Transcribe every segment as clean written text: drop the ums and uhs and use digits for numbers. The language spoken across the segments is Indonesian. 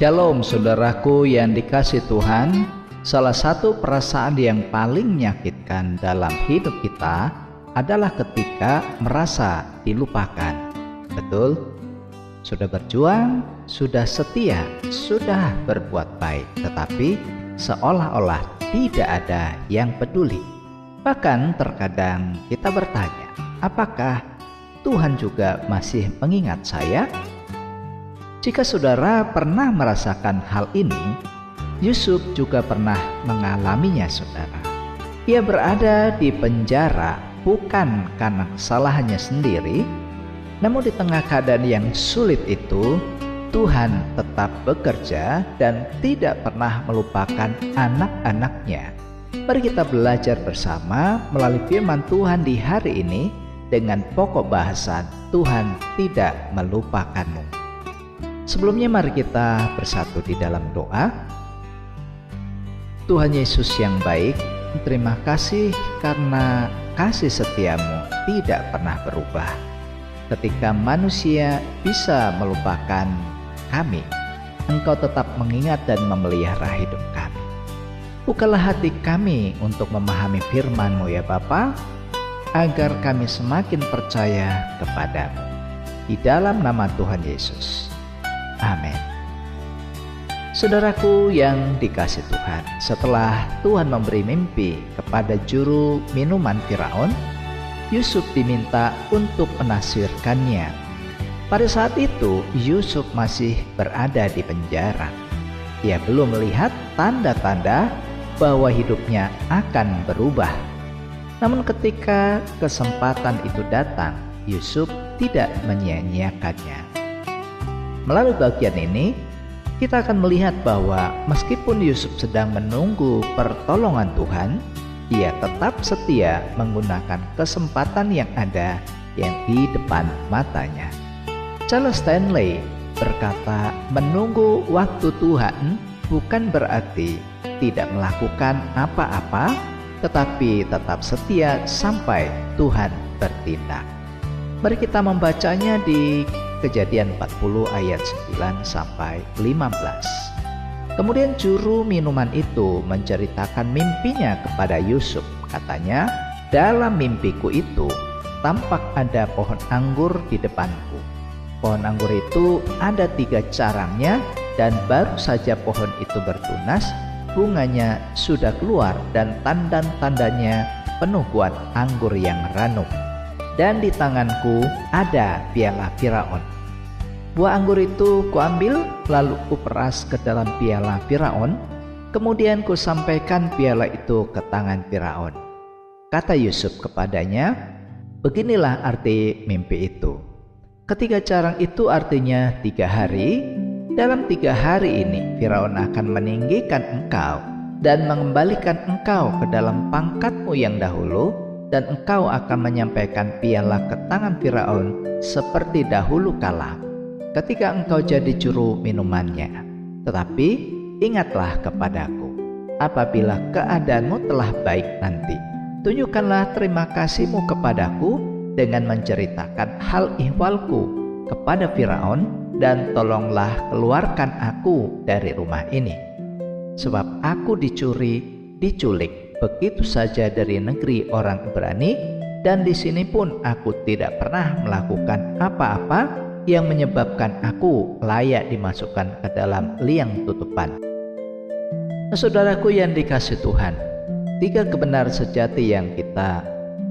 Shalom saudaraku yang dikasihi Tuhan. Salah satu perasaan yang paling menyakitkan dalam hidup kita adalah ketika merasa dilupakan. Betul? Sudah berjuang, sudah setia, sudah berbuat baik, tetapi seolah-olah tidak ada yang peduli. Bahkan terkadang kita bertanya, apakah Tuhan juga masih mengingat saya? Jika saudara pernah merasakan hal ini, Yusuf juga pernah mengalaminya, saudara. Ia berada di penjara bukan karena kesalahannya sendiri, namun di tengah keadaan yang sulit itu, Tuhan tetap bekerja dan tidak pernah melupakan anak-anaknya. Mari kita belajar bersama melalui firman Tuhan di hari ini dengan pokok bahasan Tuhan tidak melupakanmu. Sebelumnya mari kita bersatu di dalam doa. Tuhan Yesus yang baik, terima kasih karena kasih setiamu tidak pernah berubah. Ketika manusia bisa melupakan kami, Engkau tetap mengingat dan memelihara hidup kami. Bukalah hati kami untuk memahami firman-Mu ya Bapa, agar kami semakin percaya kepadamu. Di dalam nama Tuhan Yesus. Amin. Saudaraku yang dikasihi Tuhan, setelah Tuhan memberi mimpi kepada juru minuman Firaun, Yusuf diminta untuk menafsirkannya. Pada saat itu Yusuf masih berada di penjara. Ia belum melihat tanda-tanda bahwa hidupnya akan berubah. Namun ketika kesempatan itu datang, Yusuf tidak menyia-nyiakannya. Melalui bagian ini, kita akan melihat bahwa meskipun Yusuf sedang menunggu pertolongan Tuhan, ia tetap setia menggunakan kesempatan yang ada yang di depan matanya. Charles Stanley berkata, menunggu waktu Tuhan bukan berarti tidak melakukan apa-apa, tetapi tetap setia sampai Tuhan bertindak. Mari kita membacanya di Kejadian 40 ayat 9 sampai 15. Kemudian juru minuman itu menceritakan mimpinya kepada Yusuf. Katanya, dalam mimpiku itu tampak ada pohon anggur di depanku. Pohon anggur itu ada 3 carangnya dan baru saja pohon itu bertunas, bunganya sudah keluar dan tandan-tandanya penuh buah anggur yang ranum. Dan di tanganku ada piala Firaun. Buah anggur itu kuambil, lalu kuperas ke dalam piala Firaun, kemudian kusampaikan piala itu ke tangan Firaun. Kata Yusuf kepadanya, beginilah arti mimpi itu. Ketiga carang itu artinya 3 hari. Dalam 3 hari ini Firaun akan meninggikan engkau dan mengembalikan engkau ke dalam pangkatmu yang dahulu, dan engkau akan menyampaikan piala ke tangan Firaun seperti dahulu kala ketika engkau jadi juru minumannya. Tetapi ingatlah kepadaku, apabila keadaanmu telah baik nanti, tunjukkanlah terima kasihmu kepadaku dengan menceritakan hal ihwalku kepada Firaun, dan tolonglah keluarkan aku dari rumah ini. Sebab aku diculik begitu saja dari negeri orang Ibrani, dan di sini pun aku tidak pernah melakukan apa-apa yang menyebabkan aku layak dimasukkan ke dalam liang tutupan. Saudaraku yang dikasihi Tuhan, 3 kebenaran sejati yang kita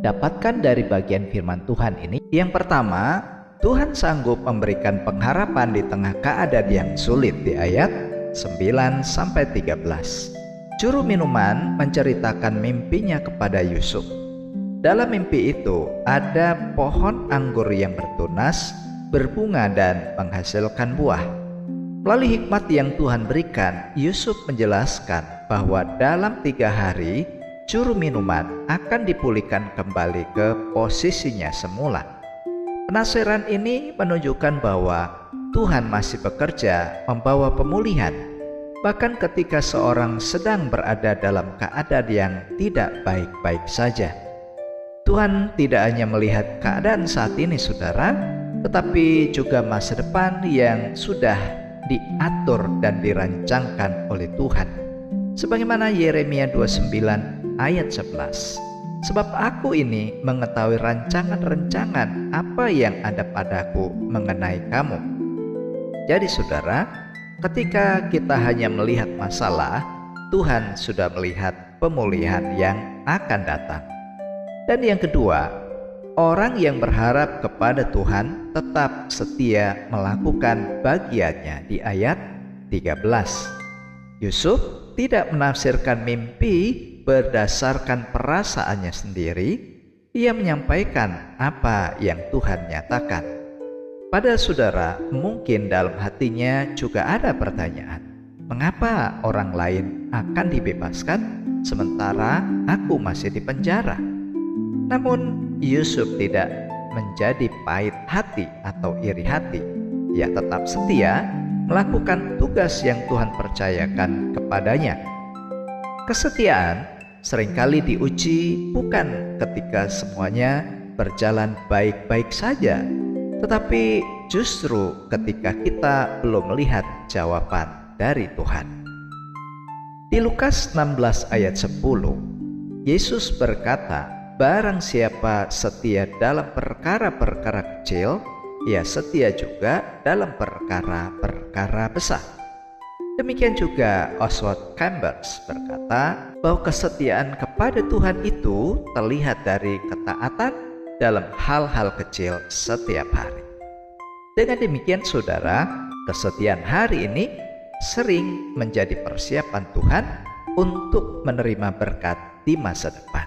dapatkan dari bagian firman Tuhan ini. Yang pertama, Tuhan sanggup memberikan pengharapan di tengah keadaan yang sulit di ayat 9 sampai 13. Juru minuman menceritakan mimpinya kepada Yusuf. Dalam mimpi itu ada pohon anggur yang bertunas, berbunga dan menghasilkan buah. Melalui hikmat yang Tuhan berikan, Yusuf menjelaskan bahwa dalam 3 hari juru minuman akan dipulihkan kembali ke posisinya semula. Penafsiran ini menunjukkan bahwa Tuhan masih bekerja membawa pemulihan, bahkan ketika seorang sedang berada dalam keadaan yang tidak baik-baik saja. Tuhan tidak hanya melihat keadaan saat ini, saudara, tetapi juga masa depan yang sudah diatur dan dirancangkan oleh Tuhan. Sebagaimana Yeremia 29 ayat 11. Sebab aku ini mengetahui rancangan-rancangan apa yang ada padaku mengenai kamu. Jadi saudara, ketika kita hanya melihat masalah, Tuhan sudah melihat pemulihan yang akan datang. Dan yang kedua, orang yang berharap kepada Tuhan tetap setia melakukan bagiannya di ayat 13. Yusuf tidak menafsirkan mimpi berdasarkan perasaannya sendiri. Ia menyampaikan apa yang Tuhan nyatakan. Pada saudara, mungkin dalam hatinya juga ada pertanyaan, mengapa orang lain akan dibebaskan sementara aku masih di penjara? Namun Yusuf tidak menjadi pahit hati atau iri hati. Ia tetap setia melakukan tugas yang Tuhan percayakan kepadanya. Kesetiaan seringkali diuji bukan ketika semuanya berjalan baik-baik saja, tetapi justru ketika kita belum melihat jawaban dari Tuhan. Di Lukas 16 ayat 10, Yesus berkata, barang siapa setia dalam perkara-perkara kecil, ia setia juga dalam perkara-perkara besar. Demikian juga Oswald Chambers berkata bahwa kesetiaan kepada Tuhan itu terlihat dari ketaatan dalam hal-hal kecil setiap hari. Dengan demikian saudara, kesetiaan hari ini sering menjadi persiapan Tuhan untuk menerima berkat di masa depan.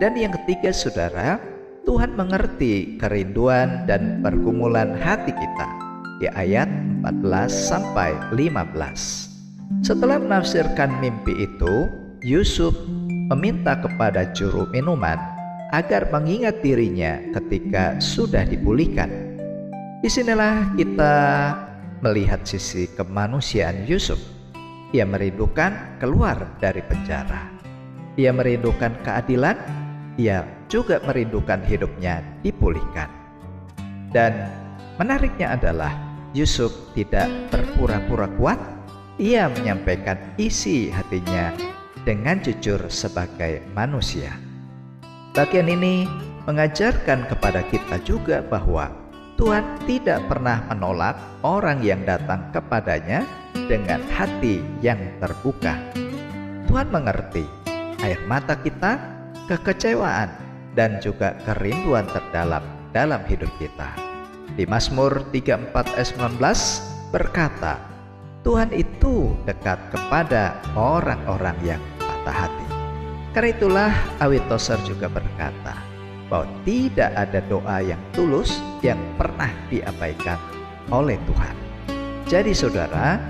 Dan yang ketiga saudara, Tuhan mengerti kerinduan dan pergumulan hati kita di ayat 14 sampai 15. Setelah menafsirkan mimpi itu, Yusuf meminta kepada juru minuman agar mengingat dirinya ketika sudah dipulihkan. Disinilah kita melihat sisi kemanusiaan Yusuf. Ia merindukan keluar dari penjara. Ia merindukan keadilan. Ia juga merindukan hidupnya dipulihkan. Dan menariknya adalah Yusuf tidak berpura-pura kuat. Ia menyampaikan isi hatinya dengan jujur sebagai manusia. Bagian ini mengajarkan kepada kita juga bahwa Tuhan tidak pernah menolak orang yang datang kepadanya dengan hati yang terbuka. Tuhan mengerti air mata kita, kekecewaan, dan juga kerinduan terdalam dalam hidup kita. Di Mazmur 34 ayat 19 berkata, Tuhan itu dekat kepada orang-orang yang patah hati. Karena itulah Awit Toser juga berkata bahwa tidak ada doa yang tulus yang pernah diabaikan oleh Tuhan. Jadi saudara,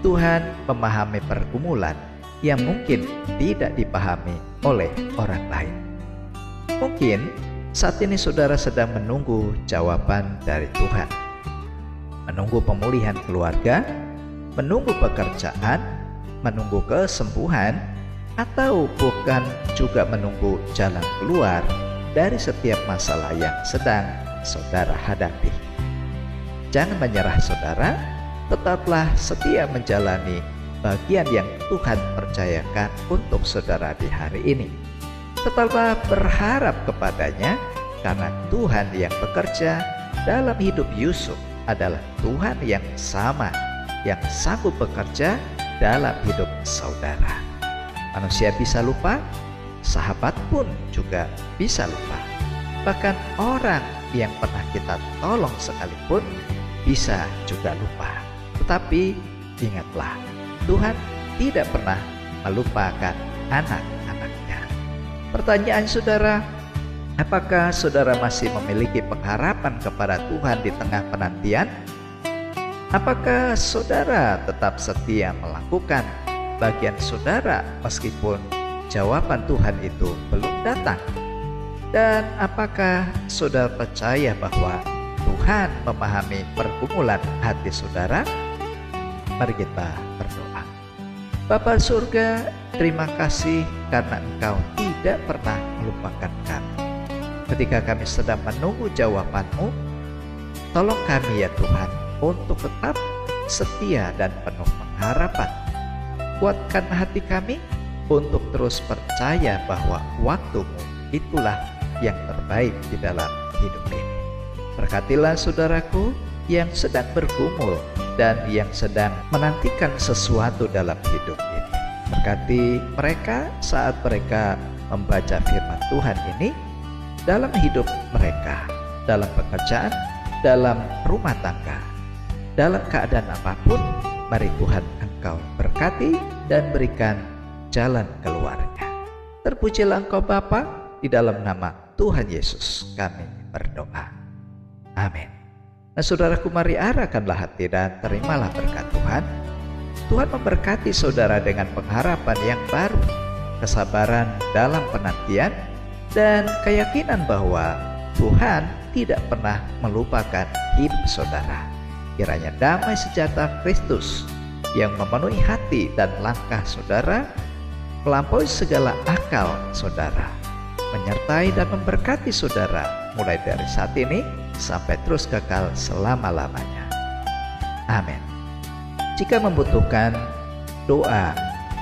Tuhan memahami pergumulan yang mungkin tidak dipahami oleh orang lain. Mungkin saat ini saudara sedang menunggu jawaban dari Tuhan, menunggu pemulihan keluarga, menunggu pekerjaan, menunggu kesembuhan, atau bukan juga menunggu jalan keluar dari setiap masalah yang sedang saudara hadapi. Jangan menyerah saudara, tetaplah setia menjalani bagian yang Tuhan percayakan untuk saudara di hari ini. Tetaplah berharap kepadanya, karena Tuhan yang bekerja dalam hidup Yusuf adalah Tuhan yang sama, yang sanggup bekerja dalam hidup saudara. Manusia bisa lupa, sahabat pun juga bisa lupa. Bahkan orang yang pernah kita tolong sekalipun bisa juga lupa. Tetapi ingatlah, Tuhan tidak pernah melupakan anak-anaknya. Pertanyaan saudara, apakah saudara masih memiliki pengharapan kepada Tuhan di tengah penantian? Apakah saudara tetap setia melakukan bagian saudara meskipun jawaban Tuhan itu belum datang? Dan apakah saudara percaya bahwa Tuhan memahami pergumulan hati saudara? Mari kita berdoa. Bapa surga, terima kasih karena Engkau tidak pernah melupakan kami. Ketika kami sedang menunggu jawaban-Mu, tolong kami ya Tuhan untuk tetap setia dan penuh pengharapan. Kuatkan hati kami untuk terus percaya bahwa waktu-Mu itulah yang terbaik di dalam hidup ini. Berkatilah saudaraku yang sedang bergumul dan yang sedang menantikan sesuatu dalam hidup ini. Berkati mereka saat mereka membaca firman Tuhan ini dalam hidup mereka, dalam pekerjaan, dalam rumah tangga, dalam keadaan apapun. Mari Tuhan Engkau berkati dan berikan jalan keluarnya. Terpujilah Engkau Bapa, di dalam nama Tuhan Yesus kami berdoa. Amin. Nah saudaraku, mari arahkanlah hati dan terimalah berkat Tuhan. Tuhan memberkati saudara dengan pengharapan yang baru, kesabaran dalam penantian, dan keyakinan bahwa Tuhan tidak pernah melupakan hidup saudara. Kiranya damai sejahtera Kristus yang memenuhi hati dan langkah saudara, melampaui segala akal saudara, menyertai dan memberkati saudara mulai dari saat ini sampai terus kekal selama-lamanya. Amin. Jika membutuhkan doa,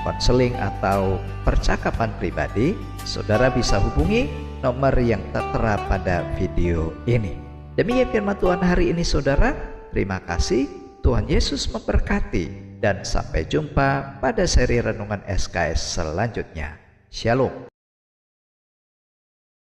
konseling atau percakapan pribadi, saudara bisa hubungi nomor yang tertera pada video ini. Demikian firman Tuhan hari ini saudara. Terima kasih, Tuhan Yesus memberkati, dan sampai jumpa pada seri Renungan SKS selanjutnya. Shalom.